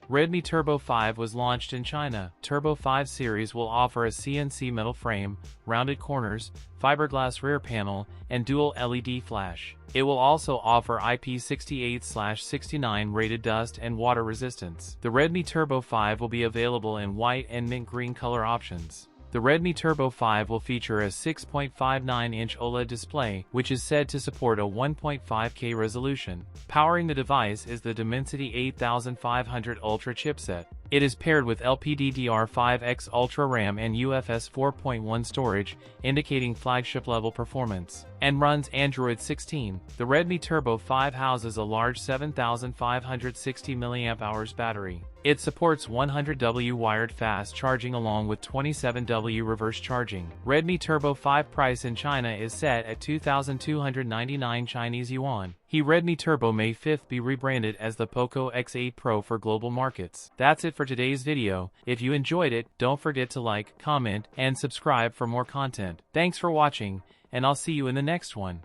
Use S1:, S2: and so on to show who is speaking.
S1: Redmi Turbo 5 was launched in China. Turbo 5 series will offer a CNC metal frame, rounded corners, fiberglass rear panel, and dual LED flash. It will also offer IP68/69 rated dust and water resistance. The Redmi Turbo 5 will be available in white and mint green color options. The Redmi Turbo 5 will feature a 6.59-inch OLED display, which is said to support a 1.5K resolution. Powering the device is the Dimensity 8500 Ultra chipset. It is paired with LPDDR5X Ultra RAM and UFS 4.1 storage, indicating flagship-level performance, and runs Android 16. The Redmi Turbo 5 houses a large 7560 mAh battery. It supports 100W wired fast charging along with 27W reverse charging. Redmi Turbo 5 price in China is set at 2,299 Chinese yuan. Redmi Turbo May 5th be rebranded as the Poco X8 Pro for global markets. That's it for today's video. If you enjoyed it, don't forget to like, comment, and subscribe for more content. Thanks for watching, and I'll see you in the next one.